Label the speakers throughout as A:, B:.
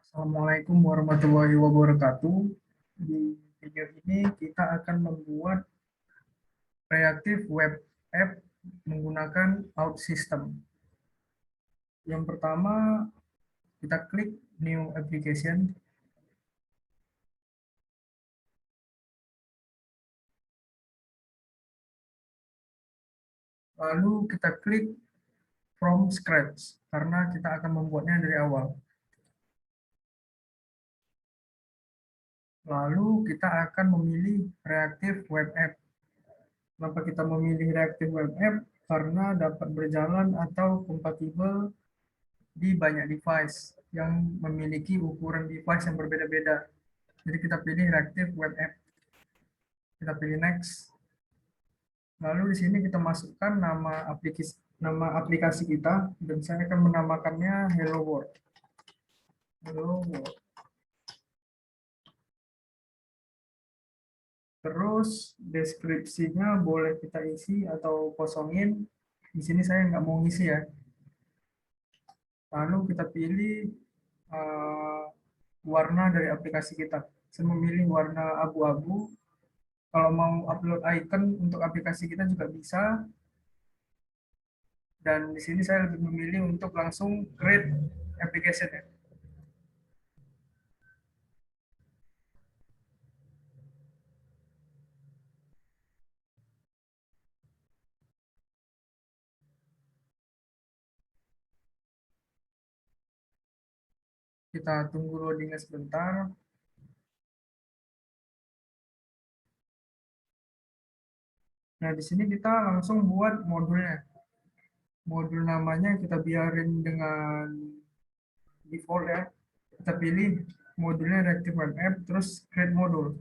A: Assalamualaikum warahmatullahi wabarakatuh. Di video ini kita akan membuat reaktif web app menggunakan out system. Yang pertama, kita klik new application. Lalu kita klik from scratch karena kita akan membuatnya dari awal. Lalu kita akan memilih reaktif web app. Kenapa kita memilih reaktif web app? Karena dapat berjalan atau kompatibel di banyak device yang memiliki ukuran device yang berbeda-beda. Jadi kita pilih reactive web app. Kita pilih next. Lalu di sini kita masukkan nama aplikasi kita dan saya akan menamakannya Hello World. Hello World. Terus deskripsinya boleh kita isi atau kosongin. Di sini saya nggak mau ngisi ya. Lalu kita pilih uh, warna dari aplikasi kita. Saya memilih warna abu-abu. Kalau mau upload icon untuk aplikasi kita juga bisa. Dan di sini saya lebih memilih untuk langsung create application ya. Kita tunggu loadingnya sebentar. Nah, di sini kita langsung buat modulnya. Modul namanya kita biarin dengan default ya. Kita pilih modulnya reactive web app, terus create modul.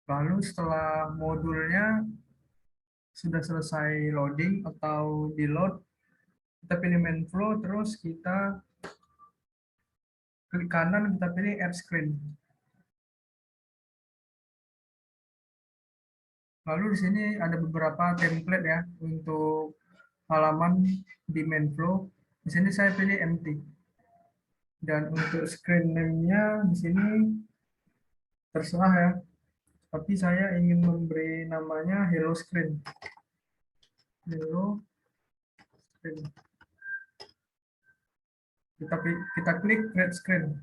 A: Lalu setelah modulnya sudah selesai loading atau di load, kita pilih main flow, terus kita klik kanan, kita pilih add screen. Lalu di sini ada beberapa template ya untuk halaman di main flow. Di sini saya pilih empty. Dan untuk screen name-nya di sini terserah ya. Tapi saya ingin memberi namanya Hello Screen. Hello Screen. Kita klik Create Screen.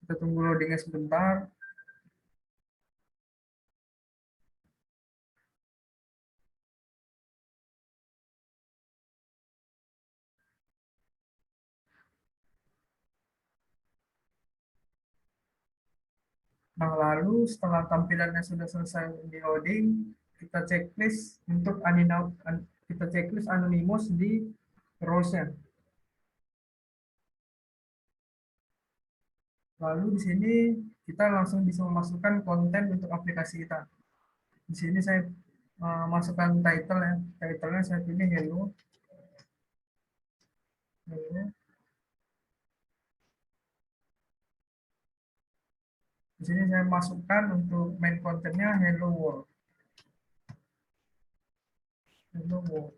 A: Kita tunggu loadingnya sebentar. Nah, lalu setelah tampilannya sudah selesai di loading, kita checklist untuk kita checklist anonymous di rows-nya. Lalu di sini kita langsung bisa memasukkan konten untuk aplikasi kita. Di sini saya masukkan title ya. Title-nya saya pilih hello. Hello. Di sini saya masukkan untuk main kontennya hello world. Hello world.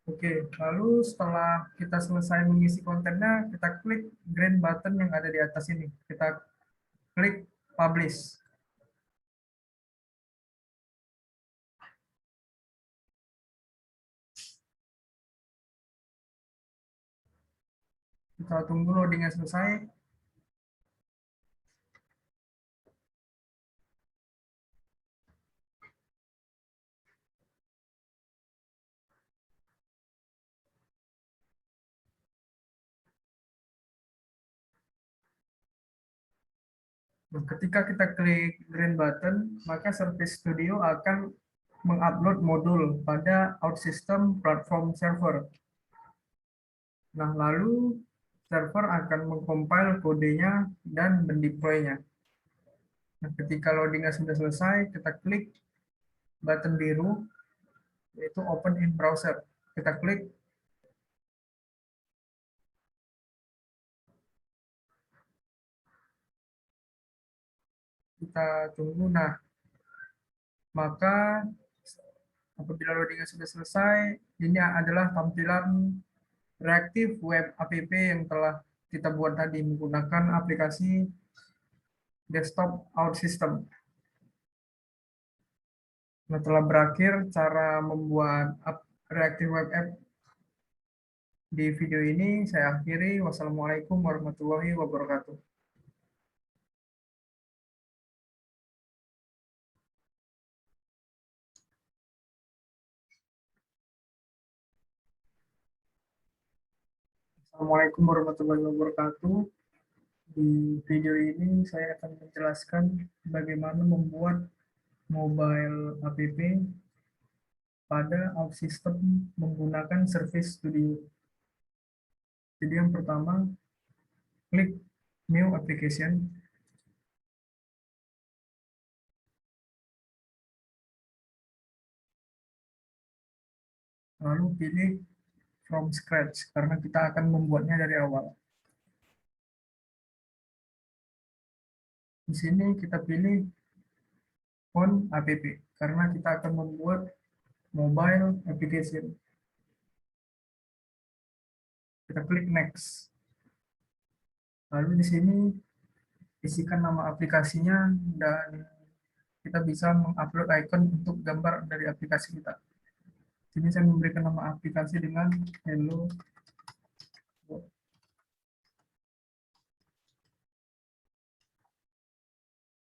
A: Oke, lalu setelah kita selesai mengisi kontennya, kita klik green button yang ada di atas ini. Kita klik publish. Kita tunggu loadingnya selesai. Nah, ketika kita klik green button, maka Service Studio akan mengupload modul pada OutSystem Platform Server. Nah, lalu server akan mengcompile kodenya dan mendeploy-nya. Nah, ketika loadingnya sudah selesai, kita klik button biru, yaitu Open in Browser. Kita klik, kita tunggu. Nah, maka apabila loadingnya sudah selesai, ini adalah tampilan reaktif web app yang telah kita buat tadi menggunakan aplikasi desktop OutSystem. Nah, telah berakhir cara membuat reactive web app di video ini. Saya akhiri. Wassalamualaikum warahmatullahi wabarakatuh. Assalamualaikum warahmatullahi wabarakatuh. Di video ini saya akan menjelaskan bagaimana membuat mobile app pada OutSystem menggunakan Service Studio. Jadi yang pertama, klik New Application. Lalu pilih From Scratch, karena kita akan membuatnya dari awal. Di sini kita pilih Phone App, karena kita akan membuat mobile application. Kita klik Next. Lalu di sini isikan nama aplikasinya dan kita bisa mengupload icon untuk gambar dari aplikasi kita. Sini saya memberikan nama aplikasi dengan Hello.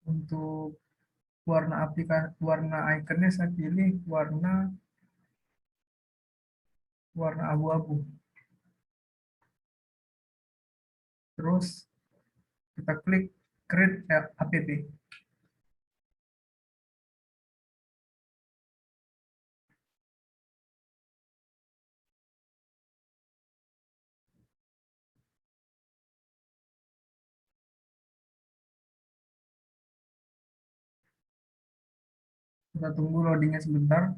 A: Untuk warna aplikasi, warna ikonnya saya pilih warna abu-abu. Terus kita klik Create App. Kita tunggu loadingnya sebentar.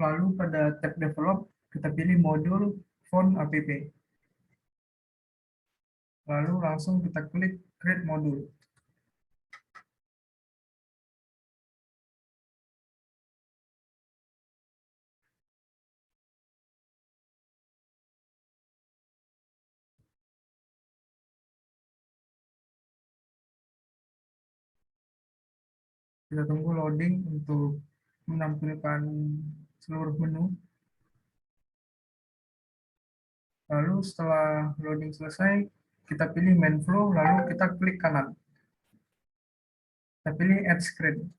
A: Lalu pada tab Develop, kita pilih modul Phone App. Lalu langsung kita klik Create Module. Kita tunggu loading untuk menampilkan seluruh menu. Lalu setelah loading selesai, kita pilih main flow, lalu kita klik kanan. Kita pilih add screen.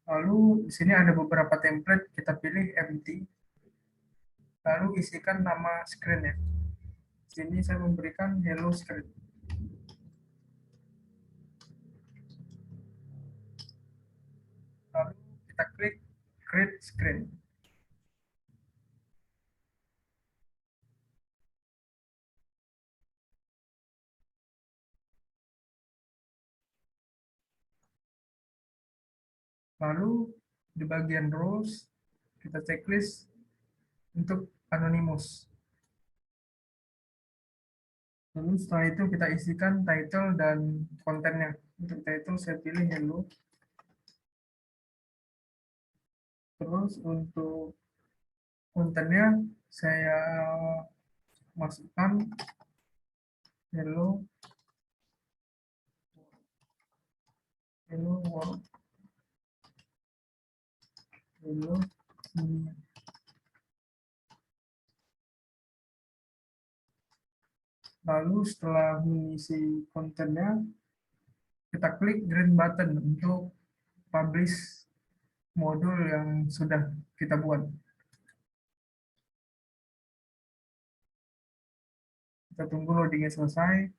A: Lalu di sini ada beberapa template, kita pilih empty. Lalu isikan nama screen-nya. Di sini saya memberikan hello screen. Lalu kita klik create screen. Lalu di bagian rows, kita checklist untuk anonymous. Lalu setelah itu kita isikan title dan kontennya. Untuk title saya pilih hello. Terus untuk kontennya saya masukkan hello world, hello Lalu setelah mengisi kontennya, kita klik green button untuk publish modul yang sudah kita buat. Kita tunggu loadingnya selesai.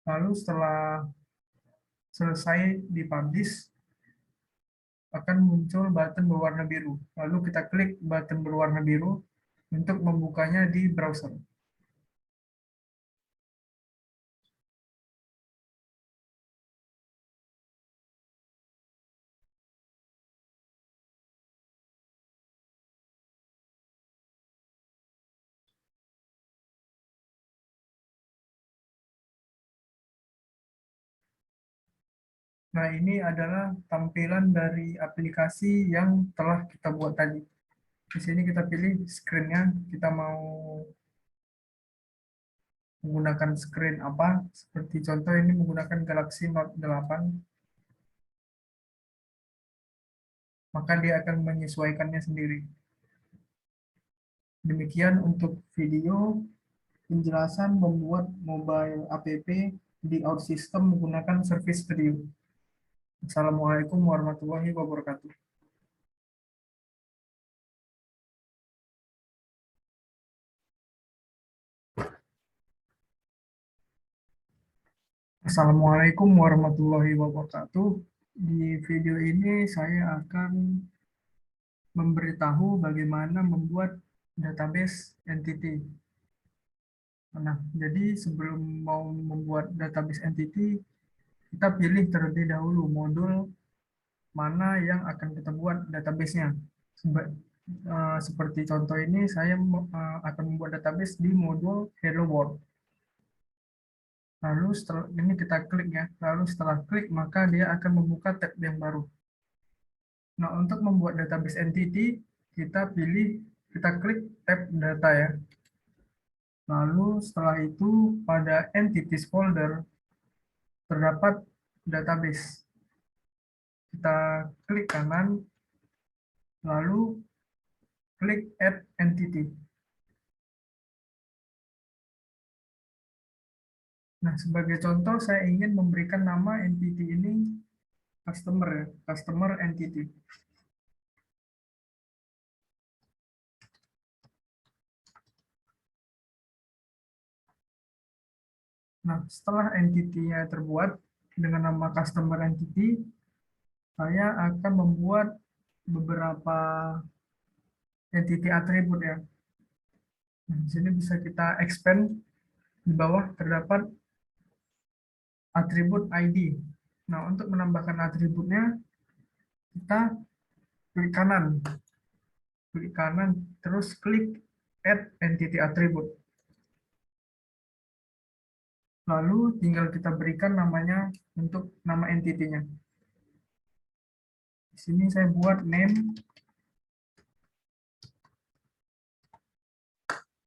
A: Lalu setelah selesai dipublish, akan muncul button berwarna biru. Lalu kita klik button berwarna biru untuk membukanya di browser. Nah, ini adalah tampilan dari aplikasi yang telah kita buat tadi. Di sini kita pilih screen-nya, kita mau menggunakan screen apa. Seperti contoh ini menggunakan Galaxy Note 8, maka dia akan menyesuaikannya sendiri. Demikian untuk video penjelasan membuat mobile app di OutSystem menggunakan Surface Studio. Assalamualaikum warahmatullahi wabarakatuh. Assalamualaikum warahmatullahi wabarakatuh. Di video ini saya akan memberitahu bagaimana membuat database entity. Nah, jadi sebelum mau membuat database entity, kita pilih terlebih dahulu modul mana yang akan kita buat database-nya. Seperti contoh ini, saya akan membuat database di modul Hello World. Lalu setelah ini kita klik ya. Lalu setelah klik maka dia akan membuka tab yang baru. Nah, untuk membuat database entity, kita klik tab data ya. Lalu setelah itu pada entities folder terdapat database. Kita klik kanan, lalu klik add entity. Nah, sebagai contoh saya ingin memberikan nama entity ini customer ya, customer entity. Nah, setelah entity-nya terbuat dengan nama customer entity, saya akan membuat beberapa entity atribut ya. Nah, di sini bisa kita expand, di bawah terdapat atribut ID. Nah, untuk menambahkan atributnya, kita klik kanan, terus klik add entity attribute. Lalu tinggal kita berikan namanya untuk nama entity-nya. Di sini saya buat name.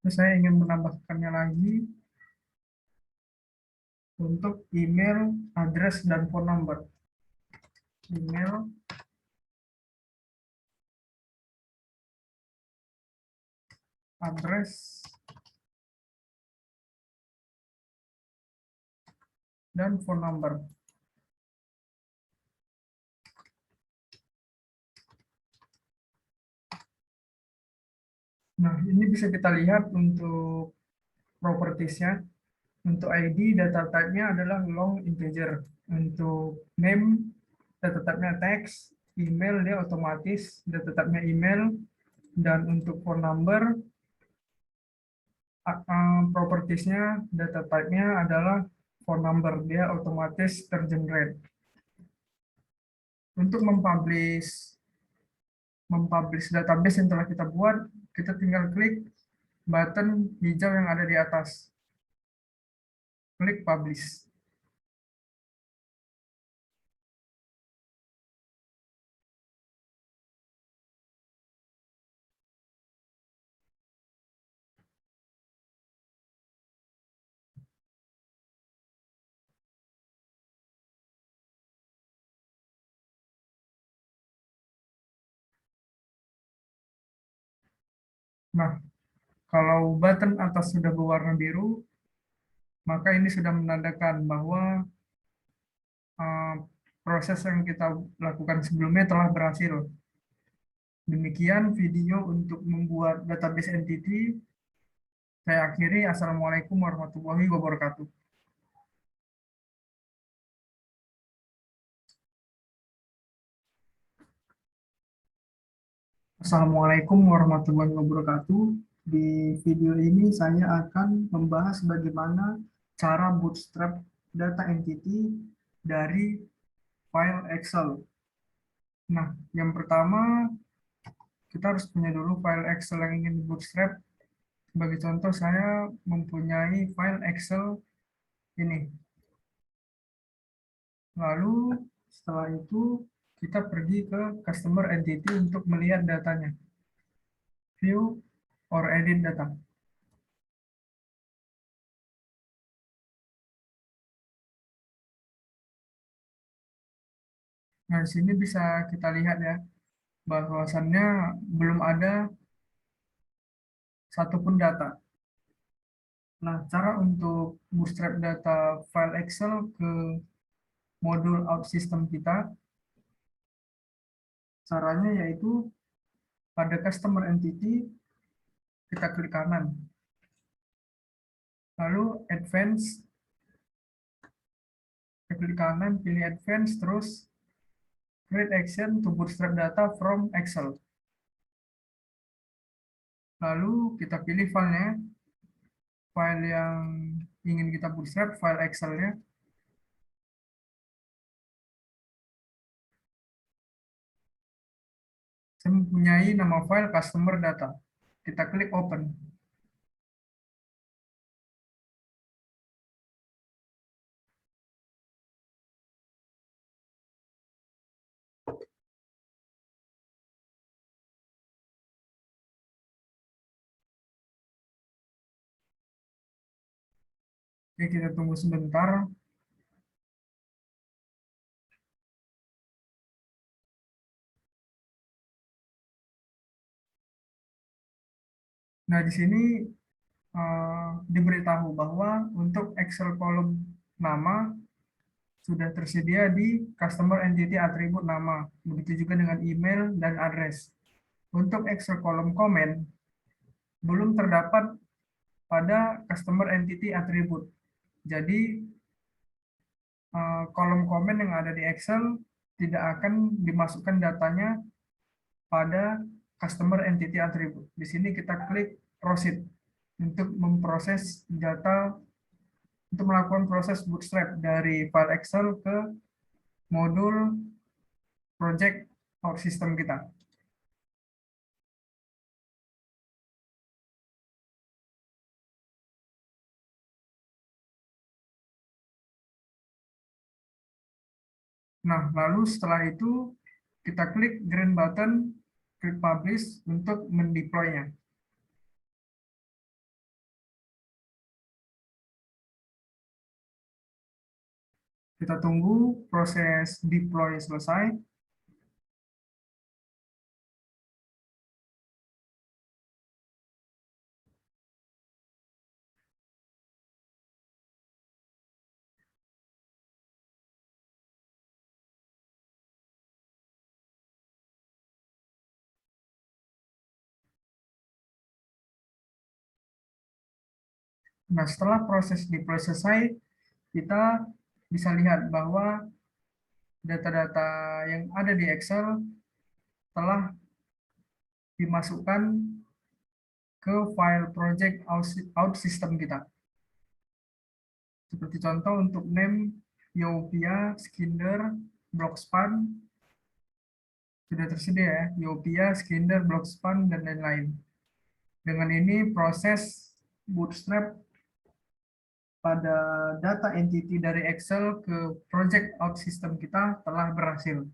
A: Terus saya ingin menambahkannya lagi untuk email, address, dan phone number. Email, address, dan phone number. Nah, ini bisa kita lihat untuk properties-nya. Untuk ID, data type-nya adalah long integer. Untuk name, data type-nya text. Email, dia otomatis, data type-nya email. Dan untuk phone number, propertiesnya, data type-nya adalah phone number, dia otomatis tergenerate. Untuk mempublish database yang telah kita buat, kita tinggal klik button hijau yang ada di atas. Klik publish. Nah, kalau button atas sudah berwarna biru, maka ini sudah menandakan bahwa uh, proses yang kita lakukan sebelumnya telah berhasil. Demikian video untuk membuat database entity. Saya akhiri. Assalamualaikum warahmatullahi wabarakatuh. Assalamualaikum warahmatullahi wabarakatuh. Di video ini saya akan membahas bagaimana cara bootstrap data entity dari file Excel. Nah, yang pertama kita harus punya dulu file Excel yang ingin di bootstrap. Sebagai contoh, saya mempunyai file Excel ini. Lalu setelah itu kita pergi ke customer entity untuk melihat datanya. View or edit data. Nah, di sini bisa kita lihat ya, bahwasannya belum ada satupun data. Nah, cara untuk bootstrap data file Excel ke modul out system kita, caranya yaitu pada customer entity, kita klik kanan. Lalu advance, kita klik kanan, pilih advance, terus create action to bootstrap data from Excel. Lalu kita pilih filenya, file yang ingin kita bootstrap, file Excel-nya. Saya mempunyai nama file customer data. Kita klik open. Oke, kita tunggu sebentar. Nah, di sini diberitahu bahwa untuk Excel kolom nama sudah tersedia di customer entity atribut nama. Begitu juga dengan email dan address. Untuk Excel kolom komen belum terdapat pada customer entity atribut. Jadi kolom komen yang ada di Excel tidak akan dimasukkan datanya pada customer entity attribute. Di sini kita klik proceed untuk memproses data, untuk melakukan proses bootstrap dari file Excel ke modul project or system kita. Nah, lalu setelah itu kita klik green button, klik publish untuk mendeploy-nya. Kita tunggu proses deploy selesai. Nah, setelah proses deploy selesai, kita bisa lihat bahwa data-data yang ada di Excel telah dimasukkan ke file project out system kita. Seperti contoh untuk name Yopia, Skinder, Blockspan sudah tersedia ya, Yopia, Skinder, Blockspan dan lain-lain. Dengan ini proses bootstrap pada data entity dari Excel ke project out system kita telah berhasil.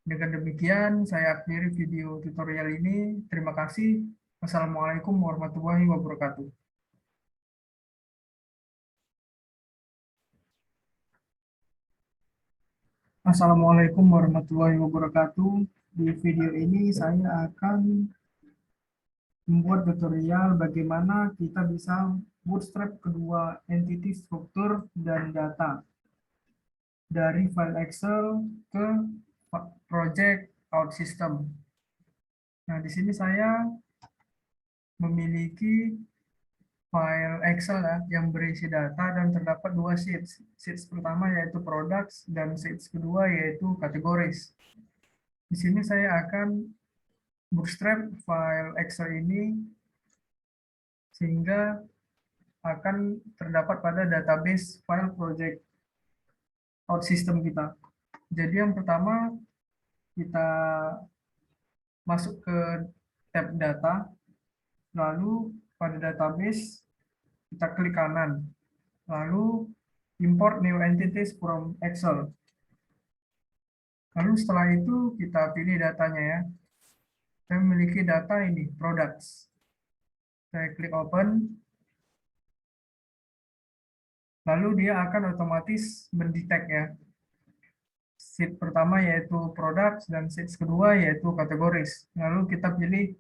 A: Dengan demikian, saya akhiri video tutorial ini. Terima kasih. Wassalamualaikum warahmatullahi wabarakatuh. Assalamualaikum warahmatullahi wabarakatuh. Di video ini saya akan membuat tutorial bagaimana kita bisa bootstrap kedua entity struktur dan data dari file Excel ke project out system. Nah, di sini saya memiliki file Excel ya, yang berisi data dan terdapat dua sheets. Sheets pertama yaitu products dan sheets kedua yaitu categories. Di sini saya akan bootstrap file Excel ini sehingga akan terdapat pada database file project out system kita. Jadi yang pertama kita masuk ke tab data, lalu pada database kita klik kanan, lalu import new entities from Excel. Lalu setelah itu kita pilih datanya ya. Saya memiliki data ini, products. Saya klik open. Lalu dia akan otomatis mendetect ya. Sheet pertama yaitu products dan sheet kedua yaitu categories. Lalu kita pilih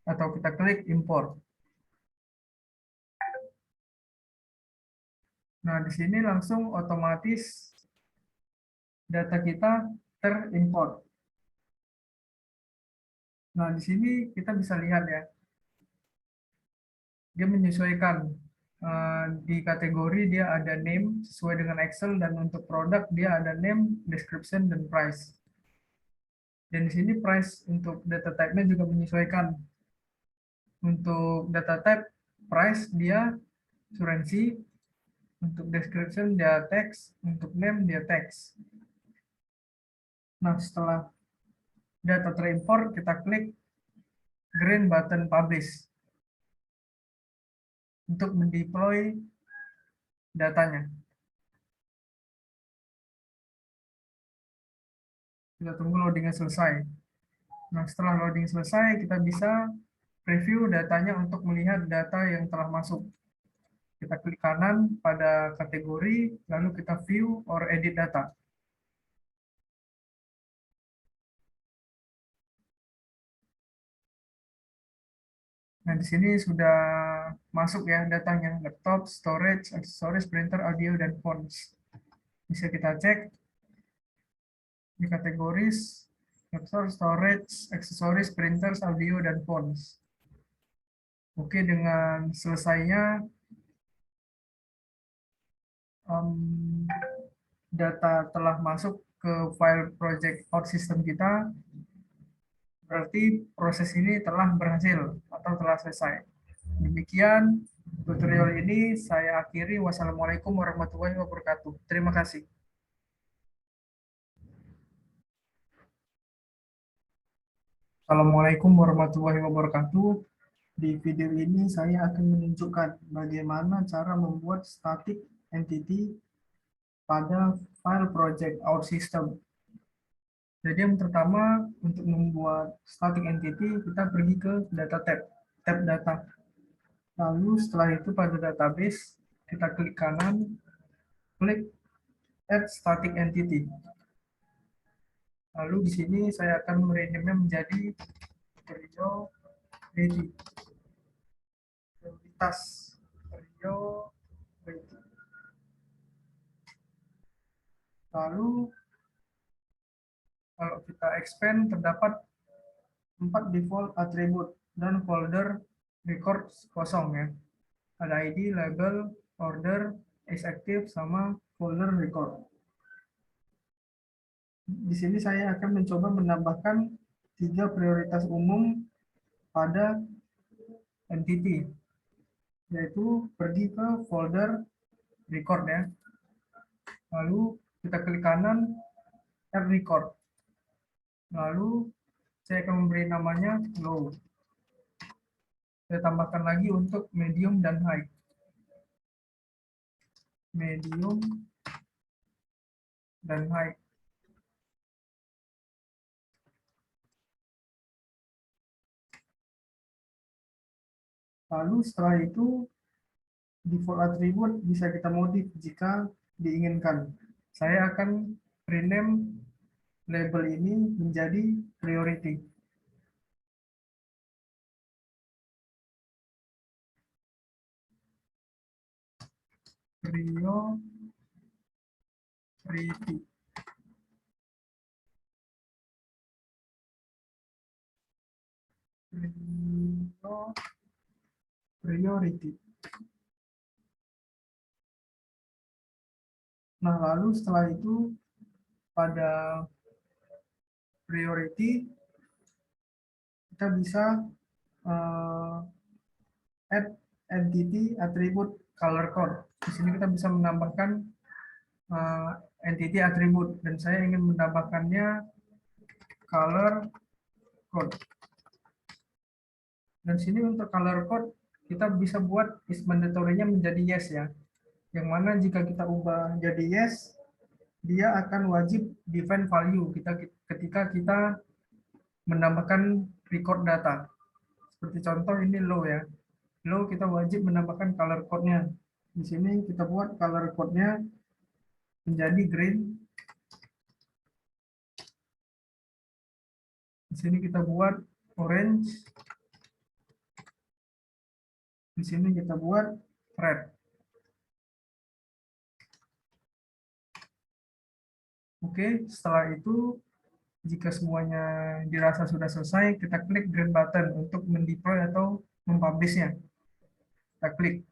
A: atau kita klik import. Nah, di sini langsung otomatis data kita terimport. Nah, di sini kita bisa lihat ya, dia menyesuaikan. Di kategori dia ada name sesuai dengan Excel dan untuk produk dia ada name, description, dan price. Dan di sini price untuk data type-nya juga menyesuaikan. Untuk data type price dia asuransi, untuk description dia teks, untuk name dia teks. Nah, setelah data terimport kita klik green button publish untuk mendeploy datanya. Kita tunggu loadingnya selesai. Nah, setelah loading selesai, kita bisa preview datanya untuk melihat data yang telah masuk. Kita klik kanan pada kategori, lalu kita view or edit data. Nah, di sini sudah masuk ya datanya, laptop, storage, aksesoris, printer, audio, dan fonts. Bisa kita cek di kategoris, laptop, storage, aksesoris, printers, audio, dan fonts. Oke, dengan selesainya data telah masuk ke file project out system kita, berarti proses ini telah berhasil atau telah selesai. Demikian tutorial ini saya akhiri. Wassalamualaikum warahmatullahi wabarakatuh. Terima kasih. Assalamualaikum warahmatullahi wabarakatuh. Di video ini saya akan menunjukkan bagaimana cara membuat static entity pada file project out system. Jadi yang pertama, untuk membuat static entity, kita pergi ke data tab data. Lalu setelah itu pada database, kita klik kanan, klik add static entity. Lalu di sini saya akan merename menjadi Rio Ready. Prioritas Rio Ready. Lalu kalau kita expand terdapat 4 default atribut dan folder record kosong ya. Ada ID, label, order, is active, sama folder record. Di sini saya akan mencoba menambahkan 3 prioritas umum pada entity, yaitu pergi ke folder record ya. Lalu kita klik kanan, add record. Lalu saya akan memberi namanya low. Saya tambahkan lagi untuk medium dan high. Medium dan high. Lalu setelah itu default attribute bisa kita modif jika diinginkan. Saya akan rename label ini menjadi priority. Priority. Priority. Nah, lalu setelah itu pada priority kita bisa add entity attribute color code. Di sini kita bisa menambahkan entity attribute dan saya ingin menambahkannya color code. Dan sini untuk color code kita bisa buat is mandatory-nya menjadi yes ya. Yang mana jika kita ubah jadi yes, dia akan wajib define value ketika kita menambahkan record data. Seperti contoh ini low ya. Low kita wajib menambahkan color code-nya. Di sini kita buat color code-nya menjadi green. Di sini kita buat orange. Di sini kita buat red. Oke, setelah itu jika semuanya dirasa sudah selesai, kita klik green button untuk mendeploy atau mempublishnya. Kita klik.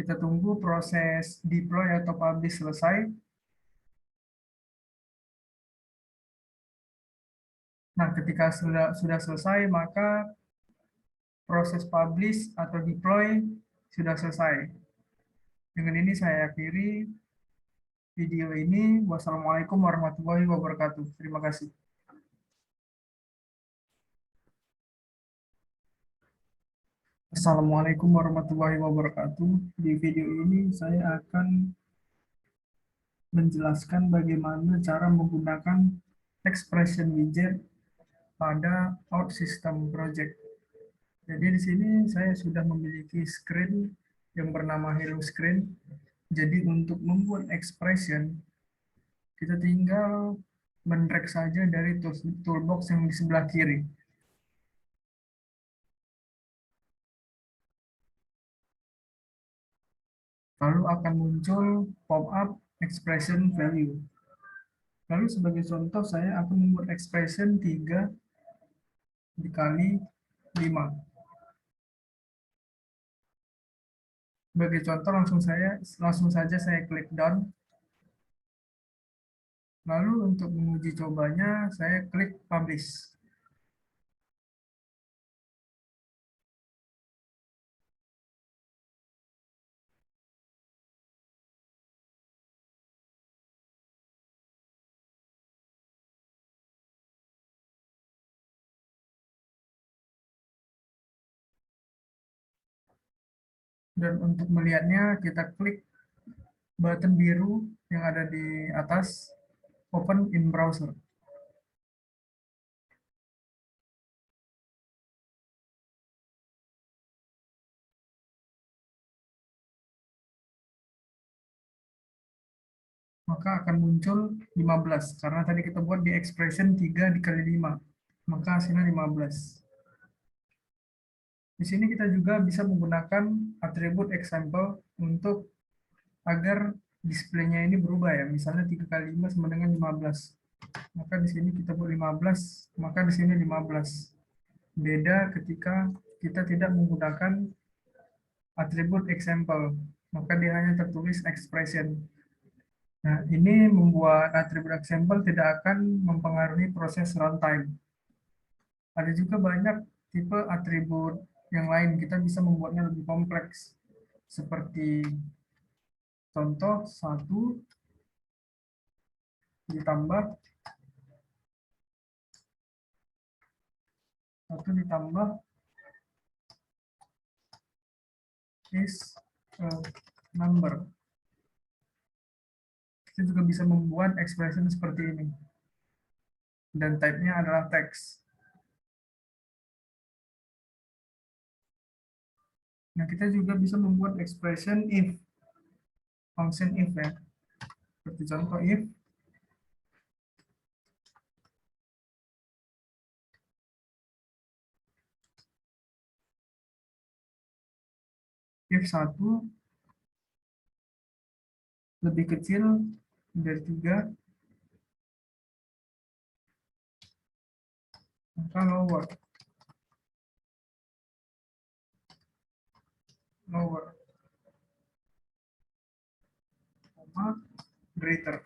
A: Kita tunggu proses deploy atau publish selesai. Nah, ketika sudah selesai, maka proses publish atau deploy sudah selesai. Dengan ini saya akhiri video ini. Wassalamualaikum warahmatullahi wabarakatuh. Terima kasih. Assalamualaikum warahmatullahi wabarakatuh. Di video ini saya akan menjelaskan bagaimana cara menggunakan expression widget pada OutSystem project. Jadi di sini saya sudah memiliki screen yang bernama Hello Screen. Jadi untuk membuat expression, kita tinggal men-drag saja dari toolbox yang di sebelah kiri. Lalu akan muncul pop-up expression value. Lalu sebagai contoh saya akan membuat expression 3 dikali 5. Sebagai contoh langsung saja saya klik done. Lalu untuk menguji cobanya saya klik publish. Dan untuk melihatnya kita klik button biru yang ada di atas open in browser. Maka akan muncul 15 karena tadi kita buat di expression 3 dikali 5. Maka hasilnya 15. Di sini kita juga bisa menggunakan atribut example untuk agar displaynya ini berubah ya. Misalnya 3 kali 5 sama dengan 15. Maka di sini kita buat 15, maka di sini 15. Beda ketika kita tidak menggunakan atribut example, maka dia hanya tertulis expression. Nah, ini membuat atribut example tidak akan mempengaruhi proses runtime. Ada juga banyak tipe atribut yang lain. Kita bisa membuatnya lebih kompleks. Seperti contoh ditambah satu ditambah is a number. Kita juga bisa membuat expression seperti ini. Dan type-nya adalah text. Nah, kita juga bisa membuat expression if, function if ya. Seperti contoh if 1 lebih kecil dari 3, maka lower, koma, greater.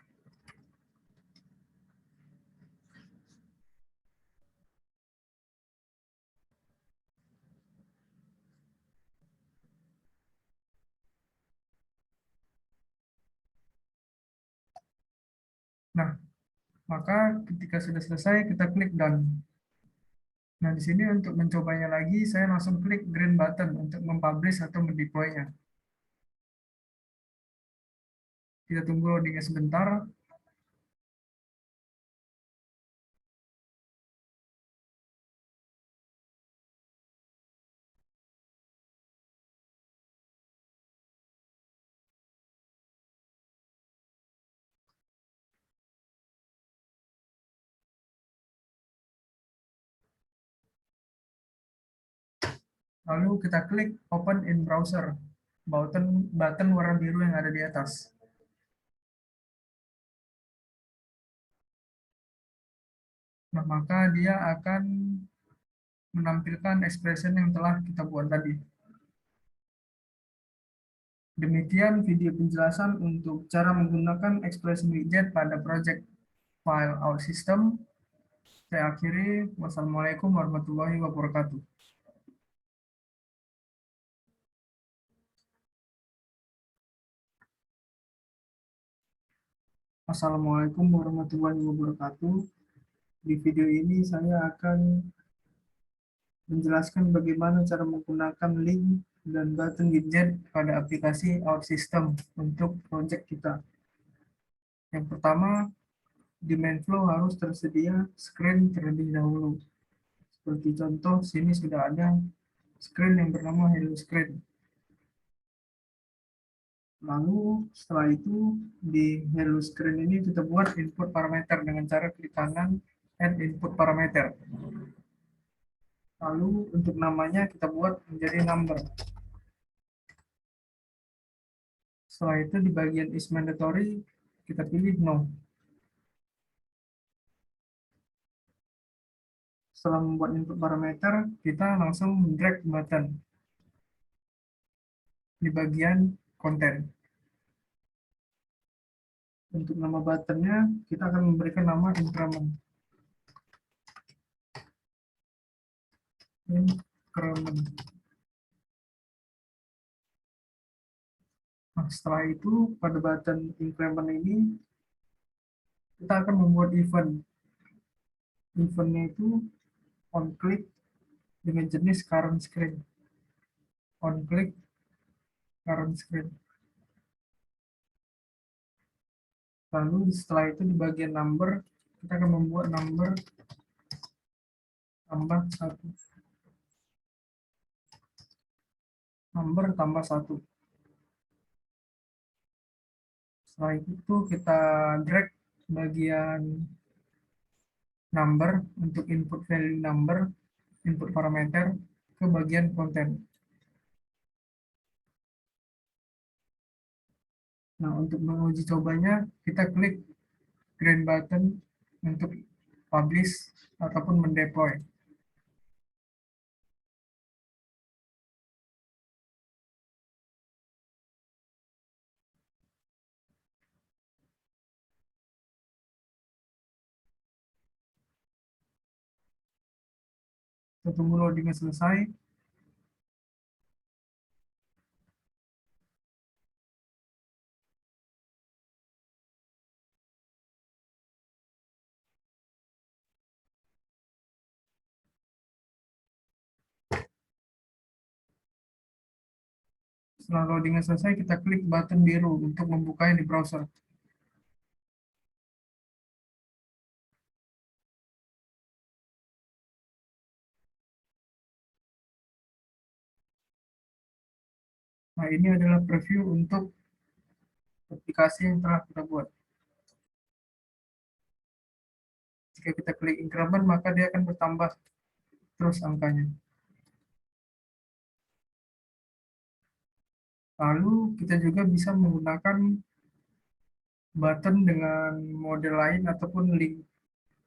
A: Nah, maka ketika sudah selesai, kita klik done. Nah, di sini untuk mencobanya lagi, saya langsung klik green button untuk mempublish atau mendeploy-nya. Kita tunggu loadingnya sebentar. Lalu kita klik open in browser, button warna biru yang ada di atas. Nah, maka dia akan menampilkan expression yang telah kita buat tadi. Demikian video penjelasan untuk cara menggunakan expression widget pada project file out system. Saya akhiri. Wassalamualaikum warahmatullahi wabarakatuh. Assalamualaikum warahmatullahi wabarakatuh. Di video ini saya akan menjelaskan bagaimana cara menggunakan link dan button widget pada aplikasi OutSystem untuk project kita. Yang pertama, di main flow harus tersedia screen terlebih dahulu. Seperti contoh, sini sudah ada screen yang bernama Hello Screen. Lalu setelah itu di Hello Screen ini kita buat input parameter dengan cara klik kanan add input parameter. Lalu untuk namanya kita buat menjadi number. Setelah itu di bagian is mandatory kita pilih no. Setelah membuat input parameter, kita langsung drag button di bagian konten. Untuk nama buttonnya, kita akan memberikan nama increment. Increment. Nah, setelah itu, pada button increment ini, kita akan membuat event. Eventnya itu on click dengan jenis current screen. On click current screen. Lalu setelah itu di bagian number, kita akan membuat number tambah 1. Number tambah 1. Setelah itu kita drag bagian number untuk input value number, input parameter ke bagian konten. Nah, untuk menguji cobanya, kita klik green button untuk publish ataupun mendeploy. Kita tunggu loadingnya selesai. Setelah loadingnya selesai, kita klik button biru untuk membukanya di browser. Nah, ini adalah preview untuk aplikasi yang telah kita buat. Jika kita klik increment, maka dia akan bertambah terus angkanya. Lalu kita juga bisa menggunakan button dengan model lain ataupun link.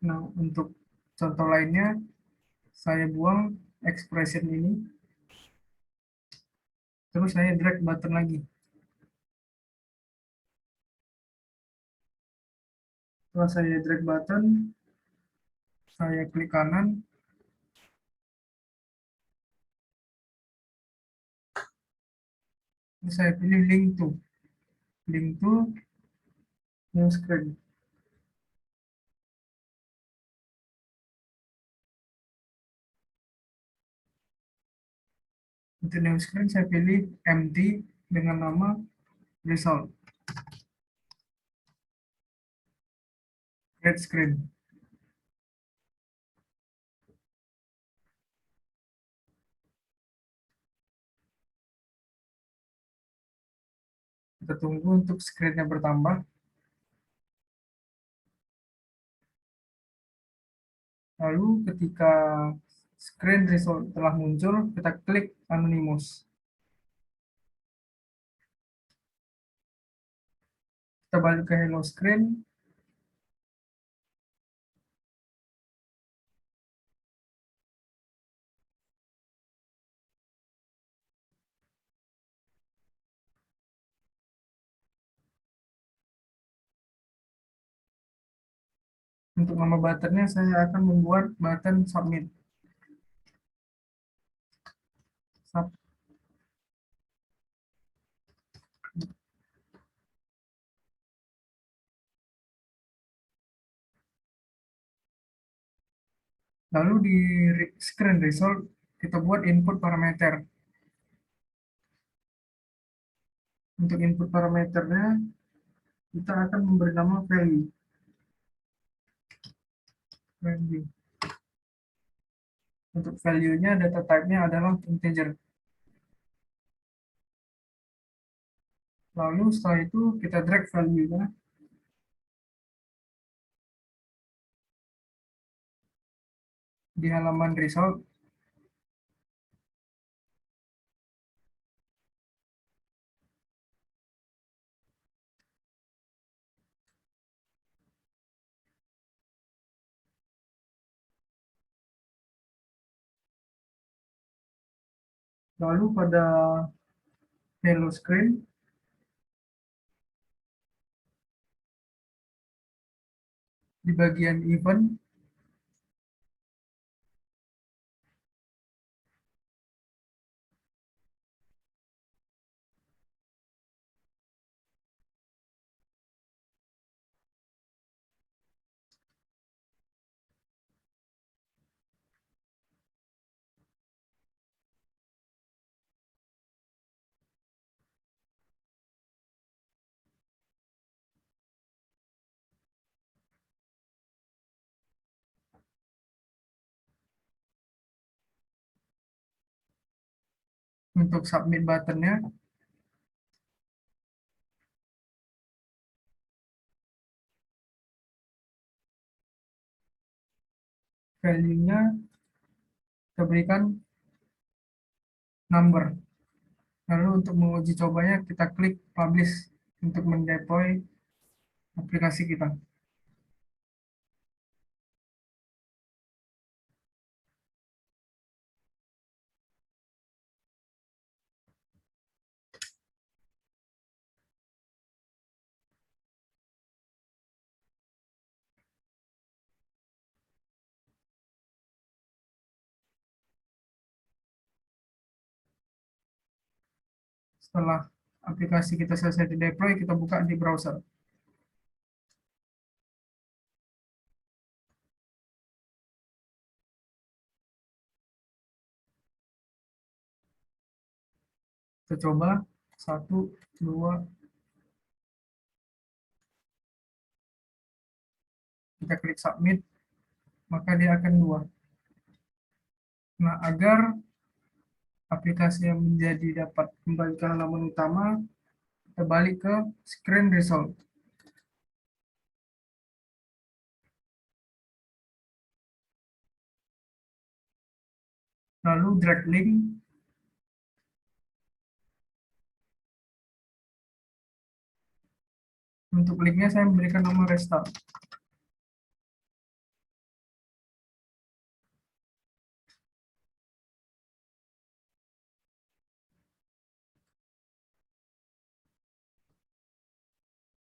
A: Nah, untuk contoh lainnya, saya buang expression ini, terus saya drag button lagi. Setelah saya drag button, saya klik kanan, terus saya pilih link to new screen. Untuk new screen saya pilih empty dengan nama result, red screen. Kita tunggu untuk screen-nya bertambah. Lalu ketika screen result telah muncul, kita klik Anonymous. Kita balik ke hello screen. Untuk nama buttonnya saya akan membuat button submit. Sub- Lalu di screen result kita buat input parameter. Untuk input parameternya kita akan memberi nama value. Value. Untuk value-nya data type-nya adalah integer. Lalu setelah itu kita drag value-nya di halaman result. Lalu pada hello screen di bagian event untuk submit buttonnya value-nya kita berikan number. Lalu untuk menguji cobanya kita klik publish untuk mendeploy aplikasi kita. Setelah aplikasi kita selesai di deploy, kita buka di browser. Kita coba, 1, 2, kita klik submit, maka dia akan 2. Nah, agar aplikasi yang menjadi dapat kembali ke halaman utama, kita balik ke screen result. Lalu drag link. Untuk linknya saya memberikan nama restart.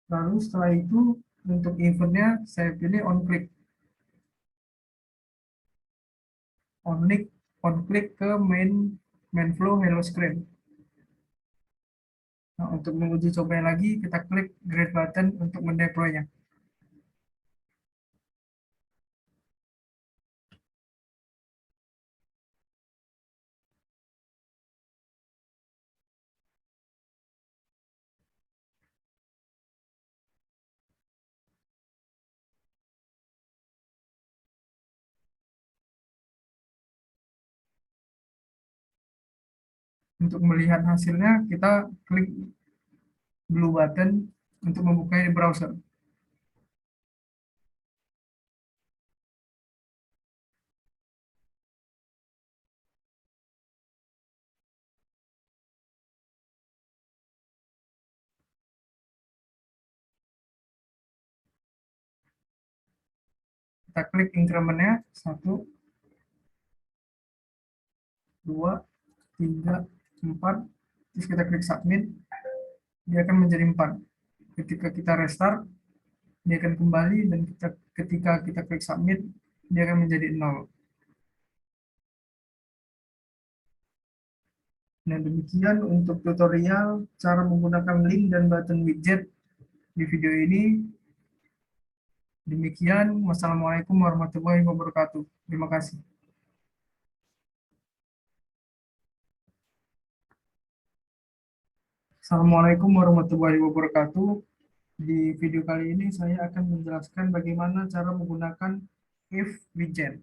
A: Lalu setelah itu untuk eventnya saya pilih on click. On click ke main flow hello screen. Nah, untuk menguji coba lagi, kita klik create button untuk mendeploynya. Untuk melihat hasilnya, kita klik blue button untuk membuka di browser. Kita klik increment-nya, 1, 2, 3, 4, terus kita klik submit, dia akan menjadi 4. Ketika kita restart, dia akan kembali, dan ketika kita klik submit, dia akan menjadi 0. Nah, demikian untuk tutorial cara menggunakan link dan button widget di video ini. Demikian, wassalamualaikum warahmatullahi wabarakatuh. Terima kasih. Assalamualaikum warahmatullahi wabarakatuh. Di video kali ini saya akan menjelaskan bagaimana cara menggunakan if widget.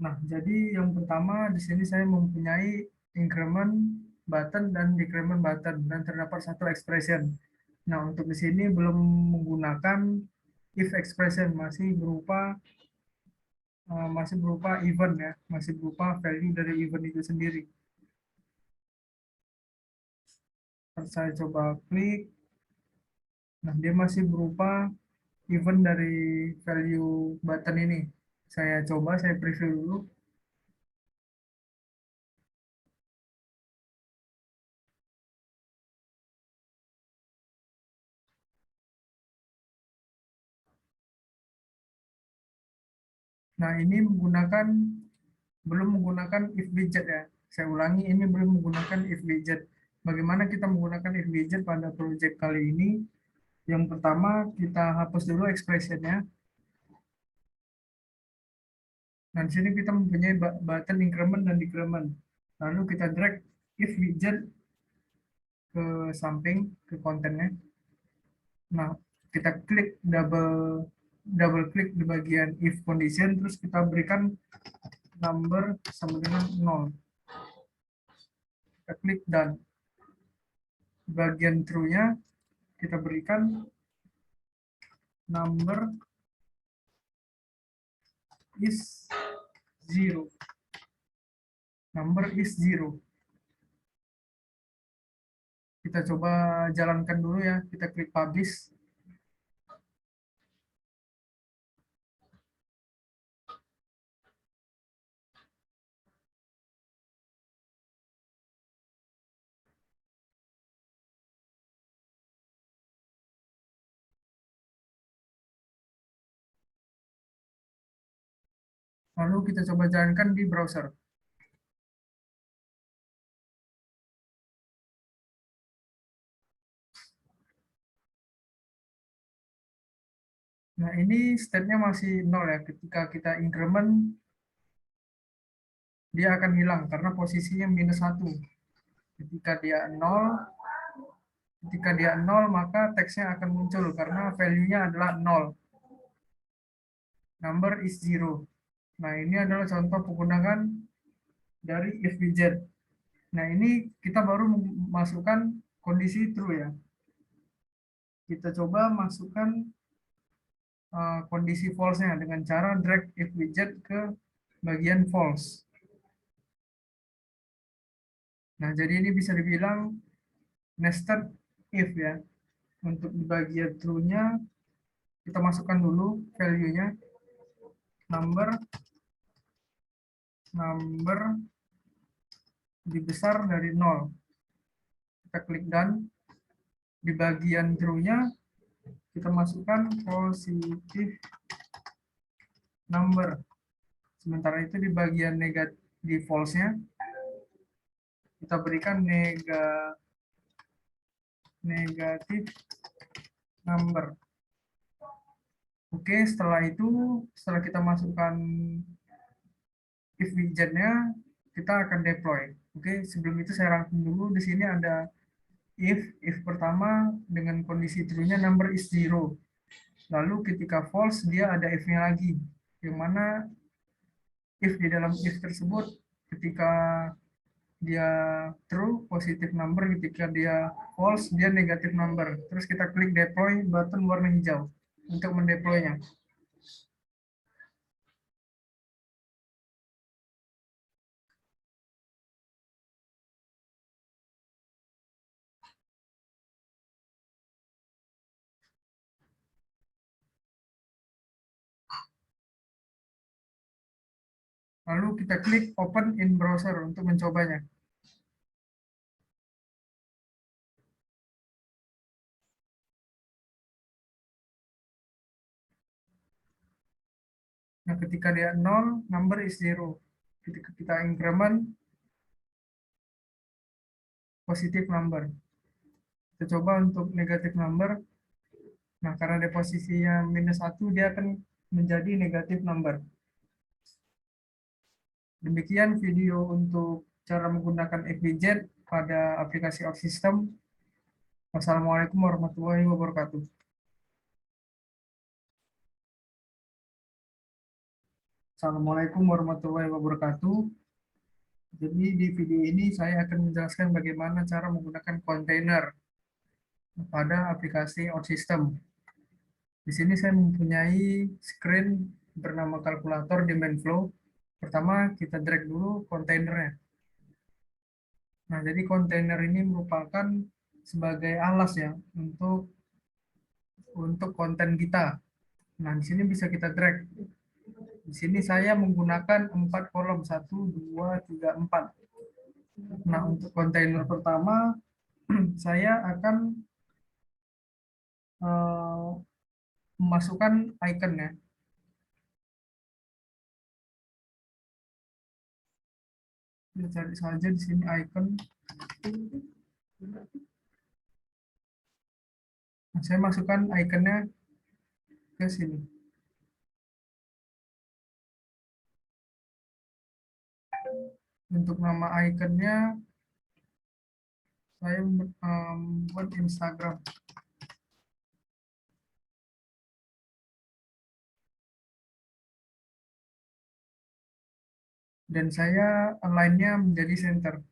A: Nah, jadi yang pertama di sini saya mempunyai increment button dan decrement button, dan terdapat satu expression. Nah, untuk di sini belum menggunakan if expression, masih berupa event ya, masih berupa value dari event itu sendiri. Saya coba klik, nah dia masih berupa event dari value button ini. Saya preview dulu. Nah, ini belum menggunakan if widget ya. Saya ulangi, ini belum menggunakan if widget. Bagaimana kita menggunakan if widget pada project kali ini? Yang pertama, kita hapus dulu expression-nya. Nah, di sini kita mempunyai button increment dan decrement. Lalu kita drag if widget ke samping, ke kontennya. Nah, kita klik double klik di bagian if condition, terus kita berikan number sama dengan 0. Kita klik done. Di bagian true-nya kita berikan number is 0. Number is 0. Kita coba jalankan dulu ya. Kita klik publish. Lalu kita coba jalankan di browser. Nah, ini state-nya masih 0 ya. Ketika kita increment, dia akan hilang karena posisinya -1. Ketika dia 0, maka teksnya akan muncul karena value-nya adalah 0. Number is 0. Nah, ini adalah contoh penggunaan dari if widget. Nah, ini kita baru masukkan kondisi true ya. Kita coba masukkan kondisi false-nya dengan cara drag if widget ke bagian false. Nah, jadi ini bisa dibilang nested if ya. Untuk di bagian true-nya, kita masukkan dulu value-nya, number lebih besar dari 0. Kita klik done. Di bagian true-nya, kita masukkan positive number. Sementara itu di bagian negatif, di false-nya, kita berikan negatif number. Oke, setelah itu, setelah kita masukkan if widget-nya, kita akan deploy. Oke, sebelum itu saya rangkum dulu. Di sini ada if pertama dengan kondisi true-nya number is 0. Lalu ketika false, dia ada if-nya lagi. Yang mana if di dalam if tersebut, ketika dia true, positive number, ketika dia false, dia negative number. Terus kita klik deploy button warna hijau untuk mendeploynya. Lalu kita klik open in browser untuk mencobanya. Nah, ketika dia 0, number is 0. Ketika kita increment, positive number. Kita coba untuk negatif number. Nah, karena dia posisinya -1, dia akan menjadi negatif number. Demikian video untuk cara menggunakan FBZ pada aplikasi OutSystem. Wassalamualaikum warahmatullahi wabarakatuh. Assalamualaikum warahmatullahi wabarakatuh. Jadi di video ini saya akan menjelaskan bagaimana cara menggunakan kontainer pada aplikasi OutSystem. Di sini saya mempunyai screen bernama kalkulator di Mainflow. Pertama, kita drag dulu kontainernya. Nah, jadi kontainer ini merupakan sebagai alas ya untuk konten kita. Nah, di sini bisa kita drag. Di sini saya menggunakan 4 kolom, 1, 2, 3, 4. Nah, untuk kontainer pertama, saya akan memasukkan icon ya. Kita cari saja di sini icon. Nah, saya masukkan iconnya ke sini. Untuk nama iconnya, saya buat Instagram. Dan saya align-nya menjadi center.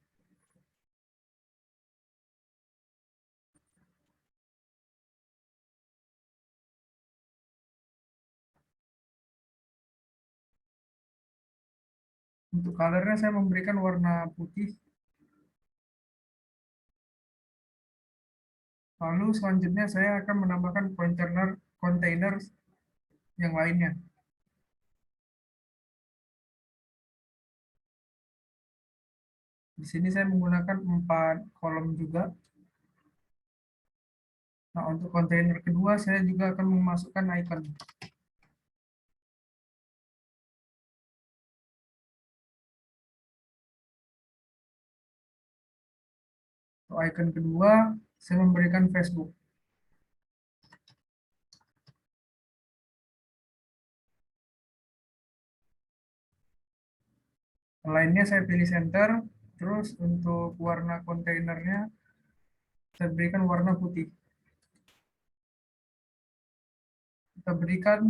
A: Untuk colornya saya memberikan warna putih. Lalu selanjutnya saya akan menambahkan kontainer yang lainnya. Di sini saya menggunakan 4 kolom juga. Nah, untuk kontainer kedua saya juga akan memasukkan icon. Untuk icon kedua saya memberikan Facebook. Lainnya saya pilih center, terus untuk warna kontainernya saya berikan warna putih. Kita berikan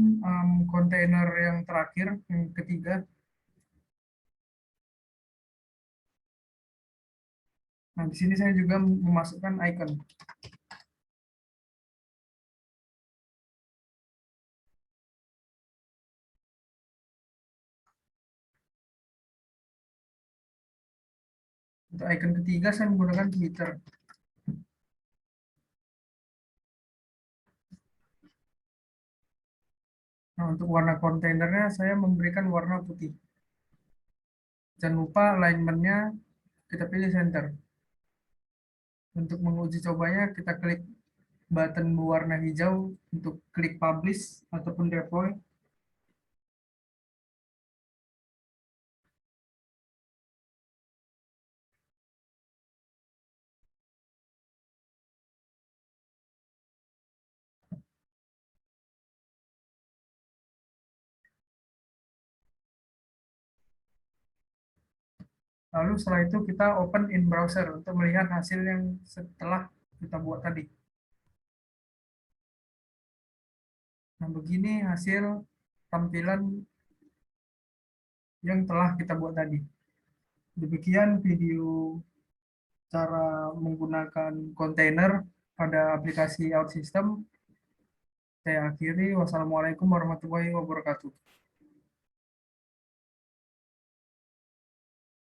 A: kontainer yang terakhir, yang ketiga. Nah, di sini saya juga memasukkan icon. Untuk icon ketiga saya menggunakan Twitter. Nah, untuk warna kontainernya saya memberikan warna putih. Jangan lupa alignment-nya kita pilih center. Untuk menguji cobanya kita klik button berwarna hijau untuk klik publish ataupun deploy. Lalu setelah itu kita open in browser untuk melihat hasil yang setelah kita buat tadi. Nah, begini hasil tampilan yang telah kita buat tadi. Demikian video cara menggunakan kontainer pada aplikasi OutSystem. Saya akhiri. Wassalamualaikum warahmatullahi wabarakatuh.